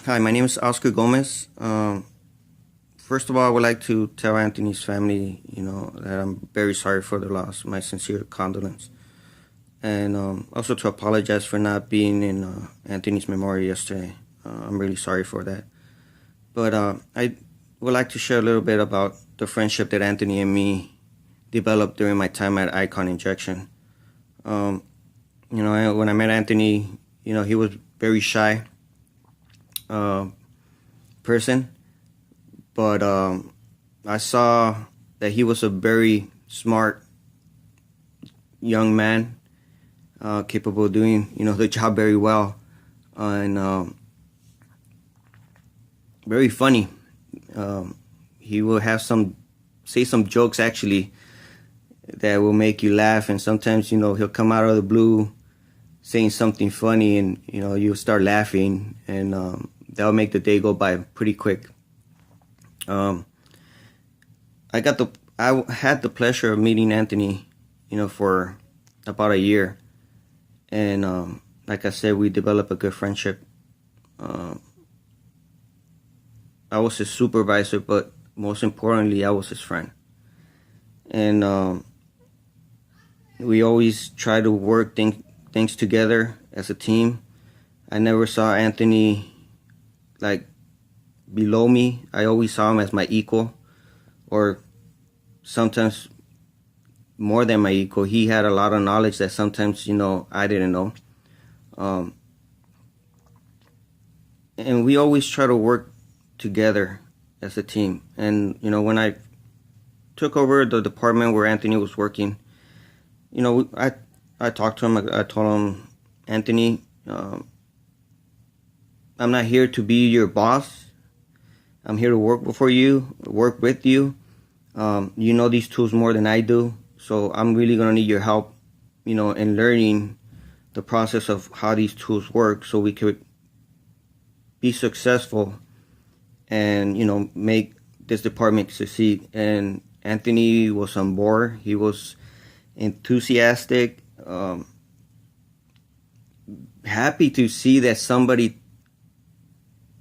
Hi, my name is Oscar Gomez. First of all, I would like to tell Anthony's family, that I'm very sorry for the loss. My sincere condolence. And also to apologize for not being in Anthony's memorial yesterday. I'm really sorry for that. But I would like to share a little bit about the friendship that Anthony and me developed during my time at Icon Injection. When I met Anthony, he was very shy person, but I saw that he was a very smart young man, capable of doing the job very well, and very funny. He will have say some jokes actually that will make you laugh, and sometimes he'll come out of the blue saying something funny, and you'll start laughing, and that'll make the day go by pretty quick. I had the pleasure of meeting Anthony, for about a year, and like I said, we developed a good friendship. I was his supervisor, but most importantly, I was his friend, and we always try to work things together as a team. I never saw Anthony like below me. I always saw him as my equal, or sometimes more than my equal. He had a lot of knowledge that sometimes I didn't know, and we always try to work together as a team. And when I took over the department where Anthony was working, I talked to him. I told him, Anthony, I'm not here to be your boss. I'm here to work with you. You know these tools more than I do, so I'm really gonna need your help, in learning the process of how these tools work, so we could be successful and make this department succeed. And Anthony was on board. He was enthusiastic, happy to see that somebody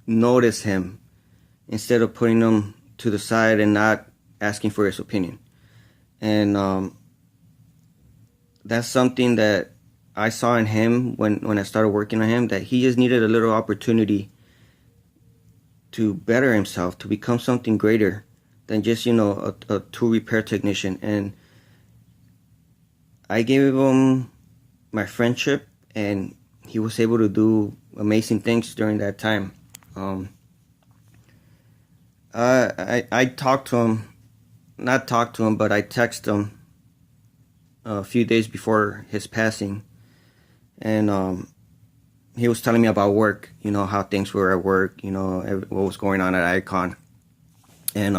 noticed him instead of putting him to the side and not asking for his opinion. And that's something that I saw in him when I started working on him, that he just needed a little opportunity to better himself, to become something greater than just a tool repair technician. And I gave him my friendship, and he was able to do amazing things during that time. I talked to him, not talked to him, but I texted him a few days before his passing, and he was telling me about work, how things were at work, what was going on at Icon, and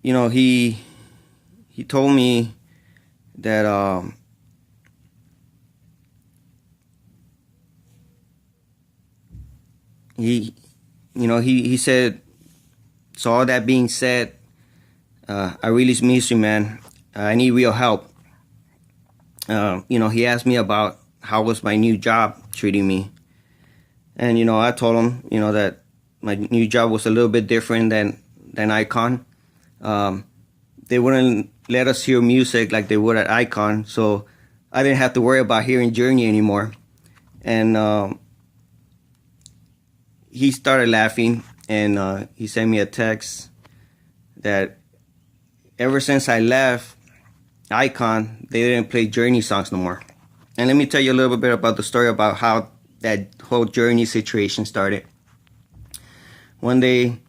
he told me that he said, so all that being said, I really miss you, man. I need real help. He asked me about how was my new job treating me, and I told him that my new job was a little bit different than Icon. They wouldn't let us hear music like they would at Icon, so I didn't have to worry about hearing Journey anymore. And he started laughing, and he sent me a text that ever since I left Icon, they didn't play Journey songs no more. And let me tell you a little bit about the story about how that whole Journey situation started. One day,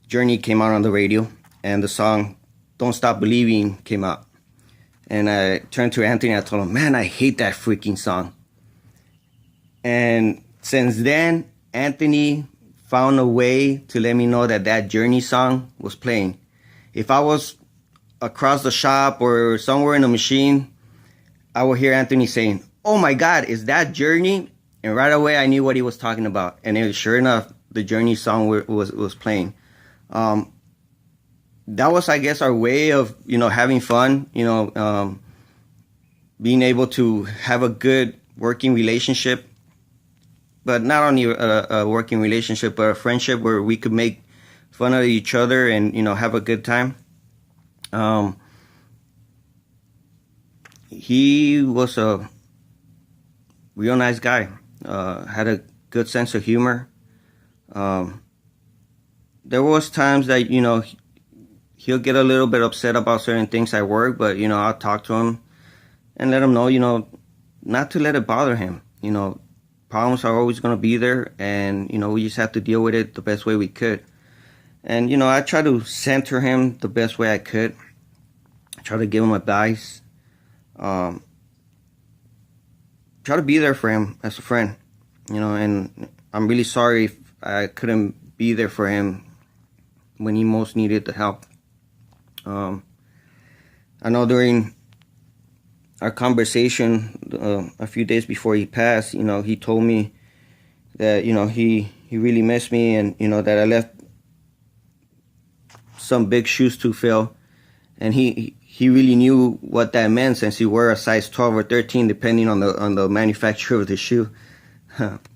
Journey came out on the radio, and the song Don't Stop Believing came out. And I turned to Anthony and I told him, man, I hate that freaking song. And since then, Anthony found a way to let me know that Journey song was playing. If I was across the shop or somewhere in the machine, I would hear Anthony saying, oh my God, is that Journey? And right away I knew what he was talking about. And sure enough, the Journey song was playing. That was, I guess, our way of, having fun, being able to have a good working relationship. but not only a working relationship, but a friendship where we could make fun of each other and, you know, have a good time. He was a real nice guy, had a good sense of humor. There was times that, you know, he'll get a little bit upset about certain things at work, but, you know, I'll talk to him and let him know, you know, not to let it bother him. You know, problems are always going to be there, and, you know, we just have to deal with it the best way we could. And, you know, I try to center him the best way I could. I try to give him advice. Try to be there for him as a friend, you know, and I'm really sorry if I couldn't be there for him when he most needed the help. I know during our conversation a few days before he passed, you know, he told me that, you know, he really missed me, and, you know, that I left some big shoes to fill, and he really knew what that meant, since he wore a size 12 or 13 depending on the manufacturer of the shoe.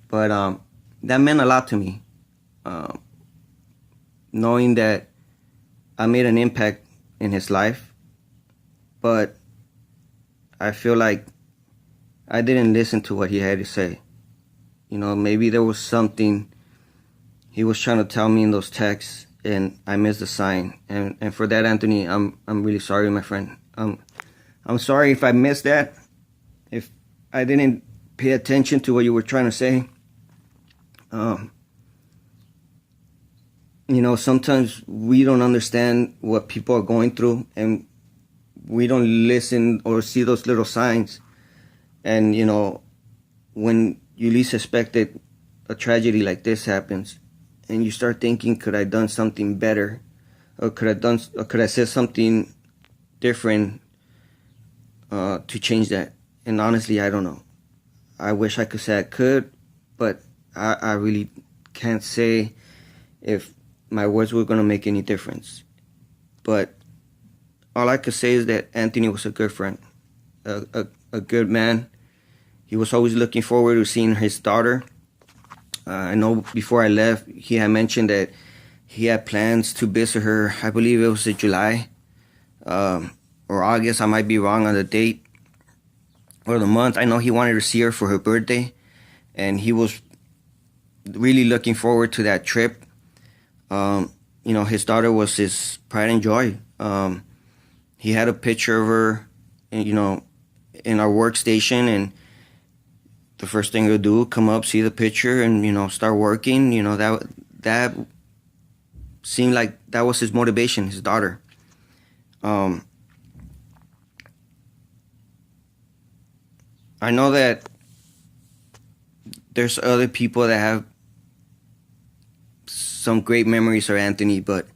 But that meant a lot to me, knowing that I made an impact in his life, but I feel like I didn't listen to what he had to say. You know, maybe there was something he was trying to tell me in those texts, and I missed the sign. And for that, Anthony, I'm really sorry, my friend. I'm sorry if I missed that, if I didn't pay attention to what you were trying to say. You know, sometimes we don't understand what people are going through, and we don't listen or see those little signs. And, you know, when you least expect it, a tragedy like this happens, and you start thinking, could I have done something better? Or could I said something different to change that? And honestly, I don't know. I wish I could say I could, but I really can't say if my words were going to make any difference. But all I could say is that Anthony was a good friend, a good man. He was always looking forward to seeing his daughter. I know before I left, he had mentioned that he had plans to visit her. I believe it was in July or August. I might be wrong on the date or the month. I know he wanted to see her for her birthday, and he was really looking forward to that trip. You know, his daughter was his pride and joy. He had a picture of her, you know, in our workstation, and the first thing he'll do, come up, see the picture, and, you know, start working. You know, that seemed like that was his motivation, his daughter. I know that there's other people that have some great memories of Anthony, but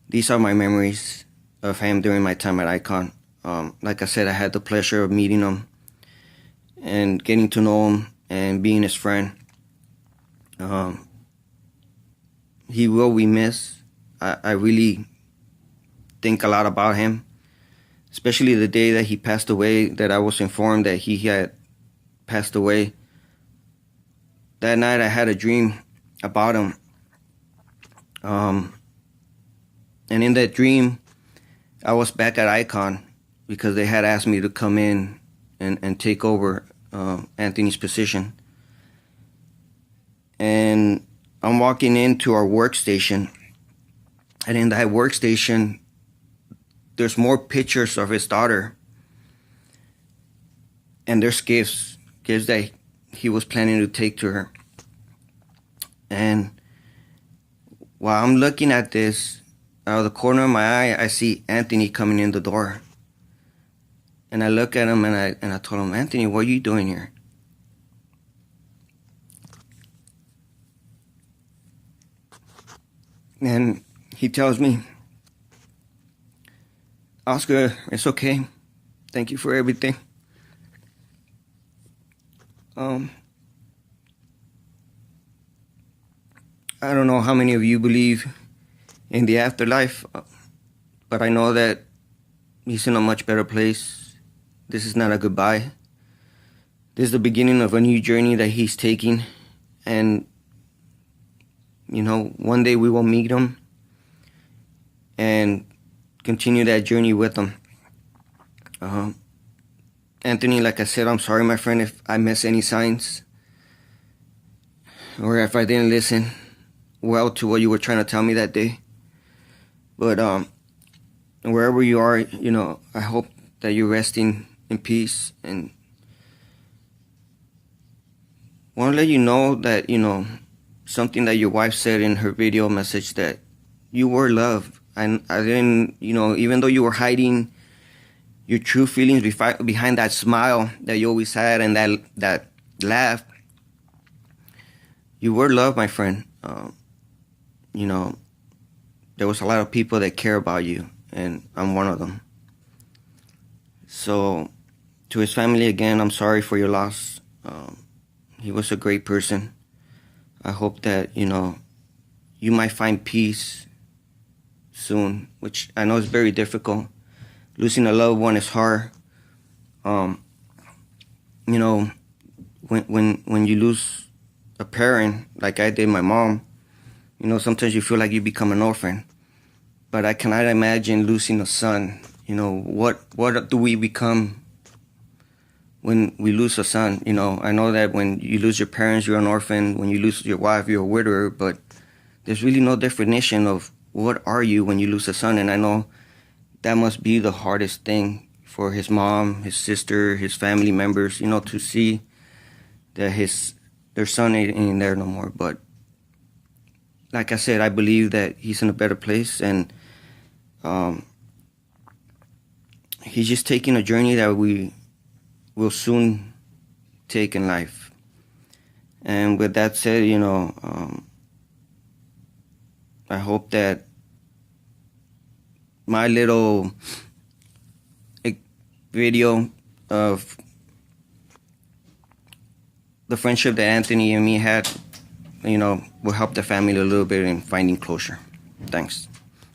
these are my memories of him during my time at Icon. Like I said, I had the pleasure of meeting him and getting to know him and being his friend. He will be missed. I really think a lot about him, especially the day that he passed away, that I was informed that he had passed away. That night I had a dream about him. And in that dream, I was back at Icon because they had asked me to come in and take over Anthony's position. And I'm walking into our workstation, and in that workstation, there's more pictures of his daughter, and there's gifts that he was planning to take to her. And while I'm looking at this, out of the corner of my eye, I see Anthony coming in the door. And I look at him, and I told him, Anthony, what are you doing here? And he tells me, Oscar, it's okay. Thank you for everything. I don't know how many of you believe in the afterlife, but I know that he's in a much better place. This is not a goodbye. This is the beginning of a new journey that he's taking, And, you know, one day we will meet him and continue that journey with him. Anthony, like I said, I'm sorry, my friend, if I miss any signs or if I didn't listen well to what you were trying to tell me that day. But wherever you are, you know, I hope that you're resting in peace, and want to let you know that, you know, something that your wife said in her video message, that you were loved. And I didn't, you know, even though you were hiding your true feelings behind that smile that you always had and that laugh, you were loved, my friend. You know, there was a lot of people that care about you, and I'm one of them. So, to his family, again, I'm sorry for your loss. He was a great person. I hope that, you know, you might find peace soon, which I know is very difficult. Losing a loved one is hard. You know, when you lose a parent, like I did my mom, you know, sometimes you feel like you become an orphan. But I cannot imagine losing a son. You know, what do we become when we lose a son? You know, I know that when you lose your parents, you're an orphan. When you lose your wife, you're a widower. But there's really no definition of what are you when you lose a son. And I know that must be the hardest thing for his mom, his sister, his family members, you know, to see that their son ain't there no more. But like I said, I believe that he's in a better place, and he's just taking a journey that we will soon take in life. And with that said, you know, I hope that my little video of the friendship that Anthony and me had, you know, will help the family a little bit in finding closure. Thanks.